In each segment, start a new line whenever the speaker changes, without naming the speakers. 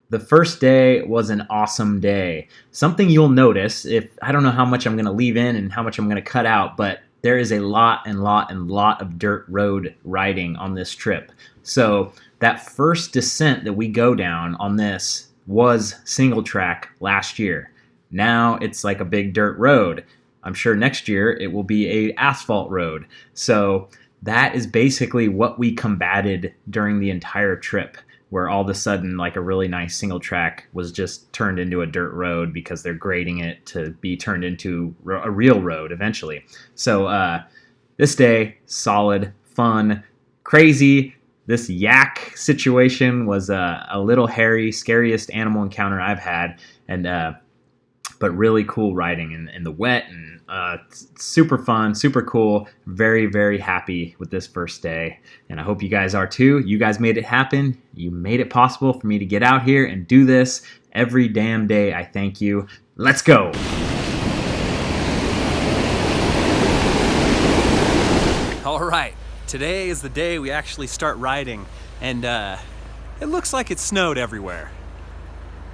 The first day was an awesome day. Something you'll notice, if I don't know how much I'm going to leave in and how much I'm going to cut out, but there is a lot of dirt road riding on this trip. So that first descent that we go down on this was single track last year. Now it's like a big dirt road. I'm sure next year it will be a asphalt road. So that is basically what we combated during the entire trip, where all of a sudden like a really nice single track was just turned into a dirt road because they're grading it to be turned into a real road eventually. So this day, solid, fun, crazy. This yak situation was a little hairy, scariest animal encounter I've had, and but really cool riding in the wet, and super fun, super cool. Very, very happy with this first day, and I hope you guys are too. You guys made it happen. You made it possible for me to get out here and do this every damn day. I thank you. Let's go.
All right, today is the day we actually start riding, and it looks like it snowed everywhere.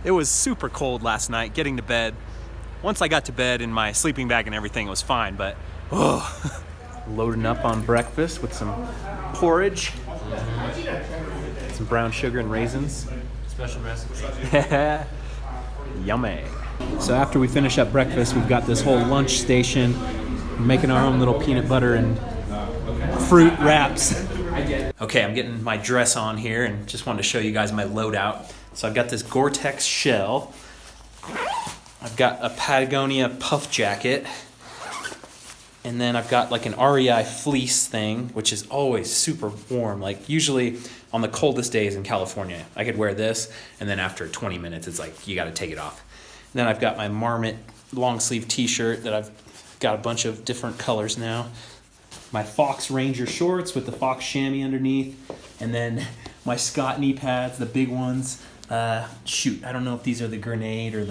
It was super cold last night getting to bed. Once I got to bed in my sleeping bag and everything, it was fine, but loading up on breakfast with some porridge, some brown sugar and raisins.
Special recipe.
Yummy. So after we finish up breakfast, we've got this whole lunch station. We're making our own little peanut butter and fruit wraps. Okay, I'm getting my dress on here and just wanted to show you guys my loadout. So I've got this Gore-Tex shell. I've got a Patagonia puff jacket. And then I've got like an REI fleece thing, which is always super warm. Like usually on the coldest days in California, I could wear this, and then after 20 minutes, it's like, you gotta take it off. And then I've got my Marmot long sleeve t-shirt that I've got a bunch of different colors now. My Fox Ranger shorts with the Fox chamois underneath. And then my Scott knee pads, the big ones. Shoot, I don't know if these are the Grenade or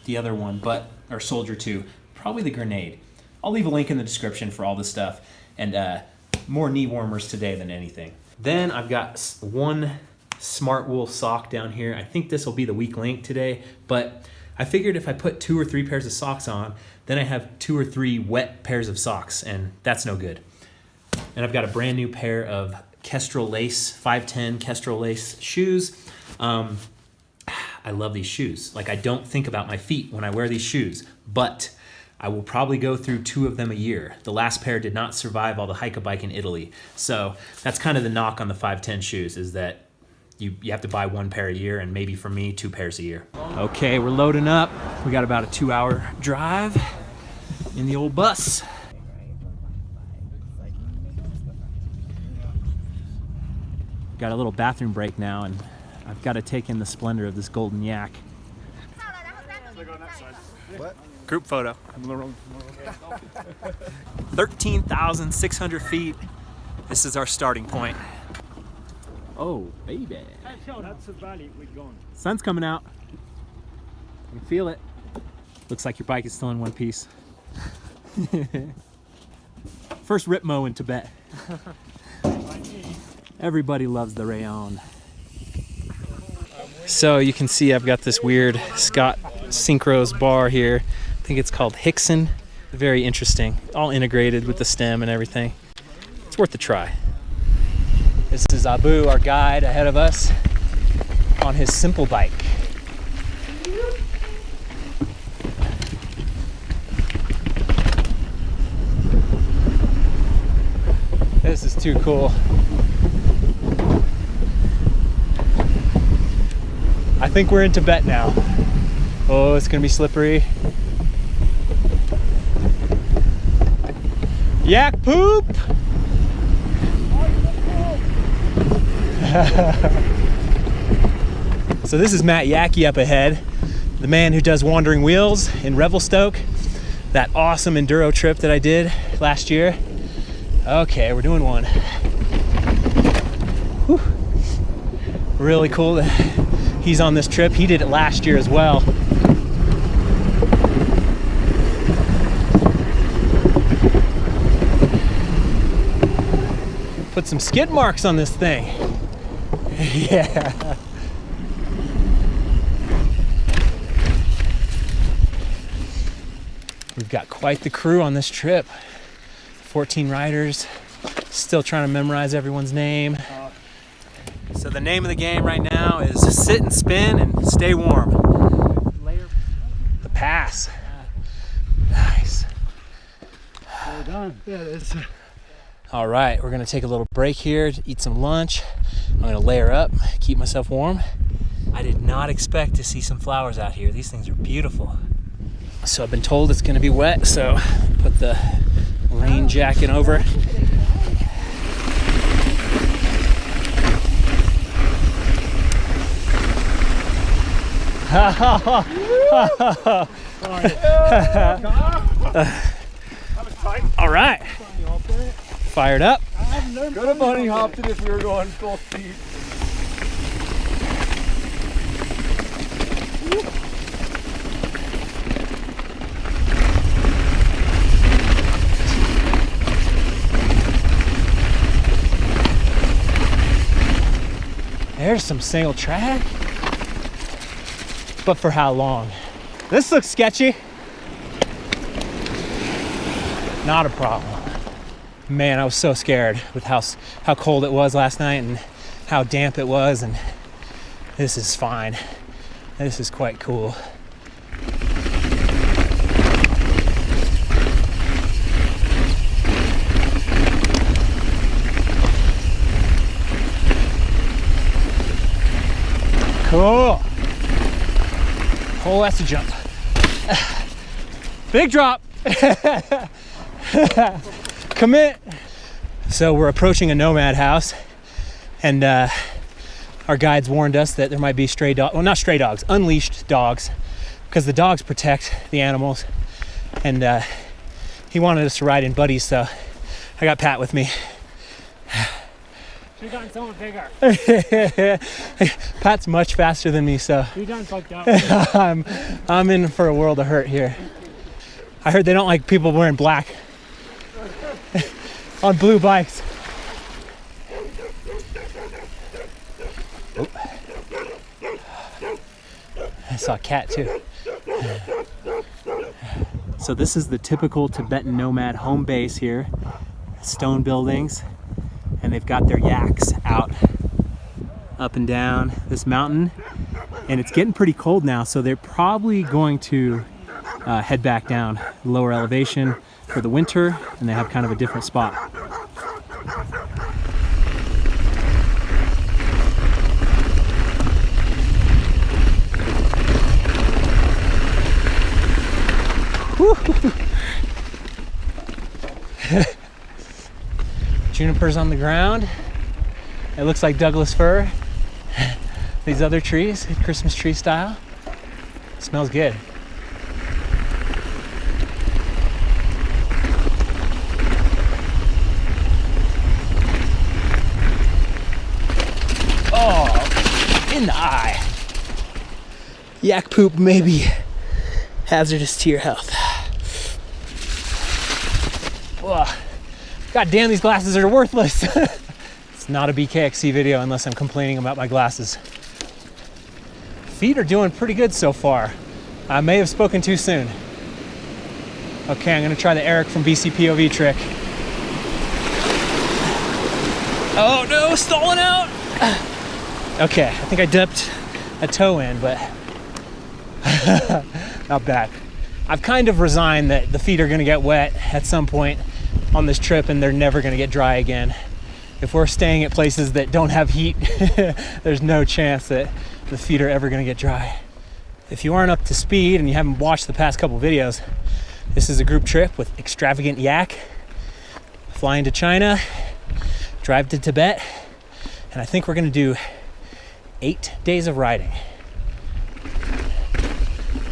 the other one, or Soldier 2. Probably the Grenade. I'll leave a link in the description for all this stuff. And more knee warmers today than anything. Then I've got one Smart Wool sock down here. I think this will be the weak link today, but I figured if I put 2 or 3 pairs of socks on, then I have 2 or 3 wet pairs of socks, and that's no good. And I've got a brand new pair of Kestrel Lace, 510 Kestrel Lace shoes. I love these shoes. Like, I don't think about my feet when I wear these shoes, but I will probably go through 2 of them a year. The last pair did not survive all the hike-a-bike in Italy. So that's kind of the knock on the 510 shoes, is that you have to buy 1 pair a year, and maybe for me, 2 pairs a year. Okay, we're loading up. We got about a 2-hour drive in the old bus. Got a little bathroom break now, and I've got to take in the splendor of this golden yak.
What?
Group photo. 13,600 feet. This is our starting point. Oh, baby.
That's the valley we're going.
Sun's coming out. I can feel it. Looks like your bike is still in one piece. First rip mow in Tibet. Everybody loves the rayon. So you can see I've got this weird Scott Synchros bar here. I think it's called Hickson. Very interesting. All integrated with the stem and everything. It's worth a try. This is Abu, our guide, ahead of us on his simple bike. This is too cool. I think we're in Tibet now. Oh, it's gonna be slippery. Yak poop! So this is Matt Yackey up ahead, the man who does Wandering Wheels in Revelstoke, that awesome enduro trip that I did last year. Okay, we're doing one. Whew. Really cool that he's on this trip. He did it last year as well. Put some skid marks on this thing. Yeah. We've got quite the crew on this trip. 14 riders. Still trying to memorize everyone's name. So the name of the game right now is sit and spin and stay warm. The pass. Nice.
Well done. Yeah, it's
All right, we're gonna take a little break here to eat some lunch. I'm gonna layer up, keep myself warm. I did not expect to see some flowers out here. These things are beautiful. So I've been told it's gonna be wet, so put the rain jacket over. All right, fired up.
Could have bunny hopped it if we were going full speed.
There's some single track. But for how long? This looks sketchy. Not a problem. Man, I was so scared with how cold it was last night and how damp it was, and this is fine. This is quite cool. Cool. Oh, that's a jump. Big drop. Commit. So we're approaching a nomad house, and our guides warned us that there might be stray dogs, well, not stray dogs, unleashed dogs, because the dogs protect the animals, and he wanted us to ride in buddies, so I got Pat with me.
you done someone bigger.
Pat's much faster than me, so
You done fucked up.
I'm in for a world of hurt here. I heard they don't like people wearing black on blue bikes. Oh. I saw a cat too. So this is the typical Tibetan nomad home base here. Stone buildings, and they've got their yaks out up and down this mountain, and it's getting pretty cold now, so they're probably going to head back down lower elevation for the winter, and they have kind of a different spot. Junipers on the ground. It looks like Douglas fir. These other trees, Christmas tree style. Smells good. Oh, in the eye. Yak poop may be hazardous to your health. Ugh. God damn, these glasses are worthless. It's not a BKXC video unless I'm complaining about my glasses. Feet are doing pretty good so far. I may have spoken too soon. Okay, I'm gonna try the Eric from BC POV trick. Oh no, stalling out. Okay, I think I dipped a toe in, but not bad. I've kind of resigned that the feet are gonna get wet at some point on this trip, and they're never gonna get dry again. If we're staying at places that don't have heat, there's no chance that the feet are ever gonna get dry. If you aren't up to speed and you haven't watched the past couple videos, this is a group trip with Extravagant Yak, flying to China, drive to Tibet, and I think we're gonna do 8 days of riding.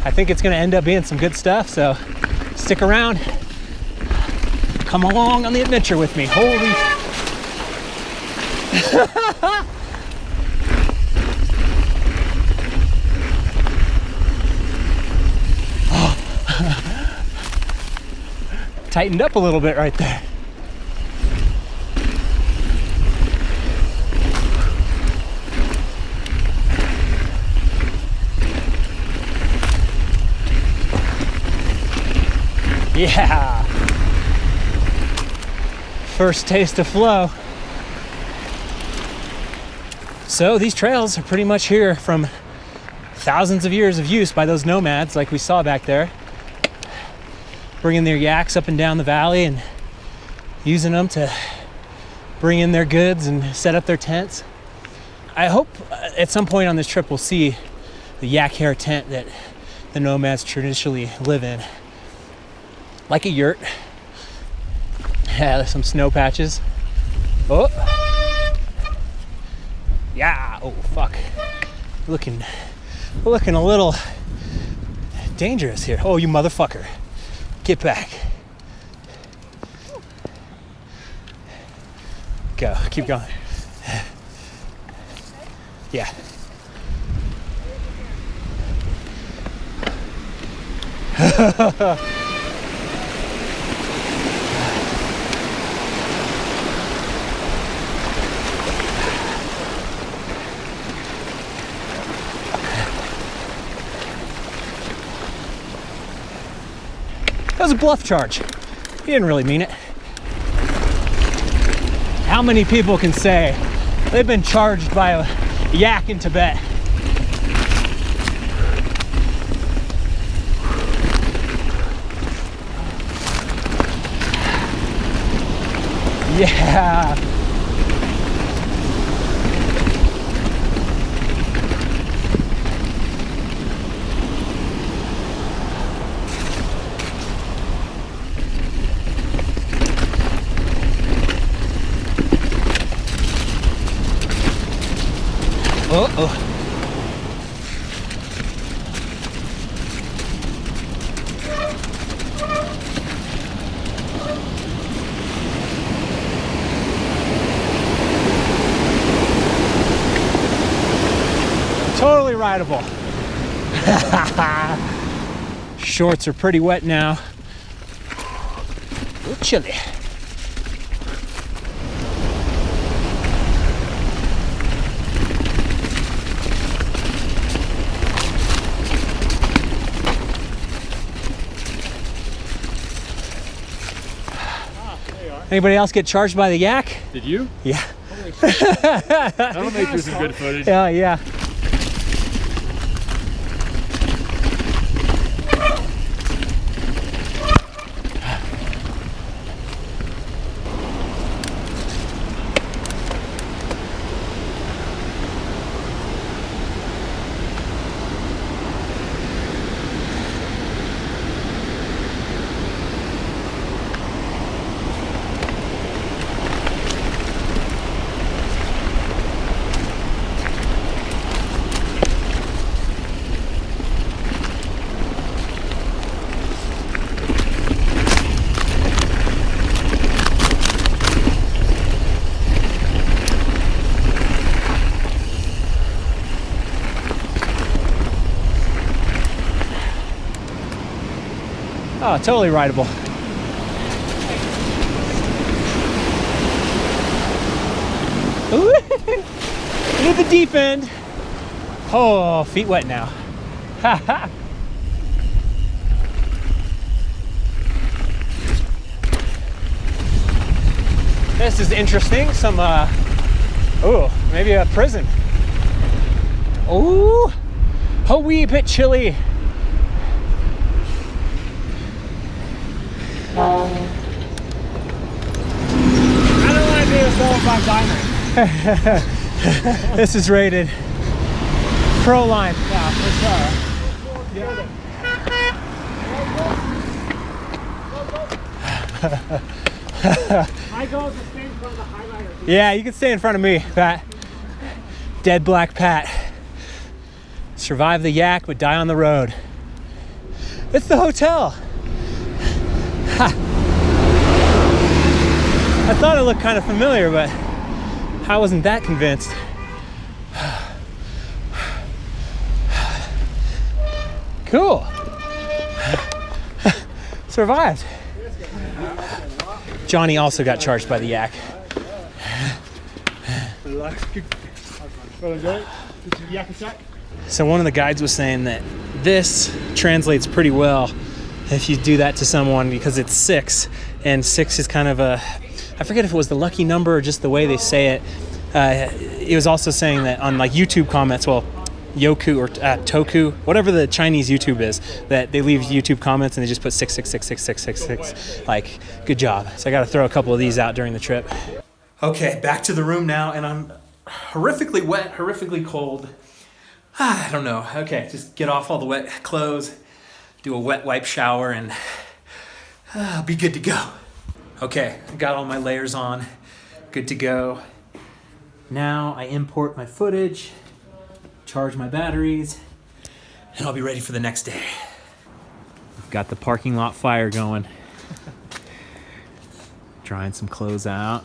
I think it's gonna end up being some good stuff, so stick around. Come along on the adventure with me. Holy. Tightened up a little bit right there. Yeah. First taste of flow. So these trails are pretty much here from thousands of years of use by those nomads like we saw back there, bringing their yaks up and down the valley and using them to bring in their goods and set up their tents. I hope at some point on this trip we'll see the yak hair tent that the nomads traditionally live in. Like a yurt. Yeah, there's some snow patches. Oh. Yeah, oh fuck. Looking a little dangerous here. Oh, you motherfucker. Get back. Go, keep going. Yeah. That was a bluff charge. He didn't really mean it. How many people can say they've been charged by a yak in Tibet? Yeah. Uh-oh. Totally rideable. Shorts are pretty wet now. A little chilly. Anybody else get charged by the yak?
Did you?
Yeah.
That'll make for some good footage.
Yeah, yeah. Oh, totally rideable. Into the deep end. Oh, feet wet now. This is interesting. Some, oh, maybe a prison. Oh, a wee bit chilly. I don't want to be a solo 5 diner. This is rated pro line. Yeah, for sure.
My goal is to stay in front of the highlighter.
Yeah, you can stay in front of me, Pat. Dead Black Pat. Survive the yak, but die on the road. It's the hotel. Ha. I thought it looked kind of familiar, but I wasn't that convinced. Cool. Survived. Johnny also got charged by the yak. So one of the guides was saying that this translates pretty well if you do that to someone, because it's 6, and 6 is kind of a, I forget if it was the lucky number or just the way they say it. It was also saying that on like YouTube comments, well, Yoku or Toku, whatever the Chinese YouTube is, that they leave YouTube comments and they just put 6666666. Like, good job. So I got to throw a couple of these out during the trip. Okay, back to the room now, and I'm horrifically wet, horrifically cold. I don't know. Okay, just get off all the wet clothes, do a wet wipe shower, and I'll be good to go. Okay, I got all my layers on, good to go. Now I import my footage, charge my batteries, and I'll be ready for the next day. Got the parking lot fire going. Drying some clothes out.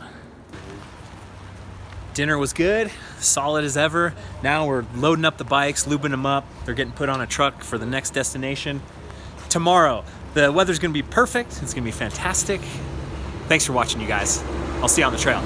Dinner was good, solid as ever. Now we're loading up the bikes, lubing them up. They're getting put on a truck for the next destination. Tomorrow, the weather's gonna be perfect. It's gonna be fantastic. Thanks for watching, you guys. I'll see you on the trail.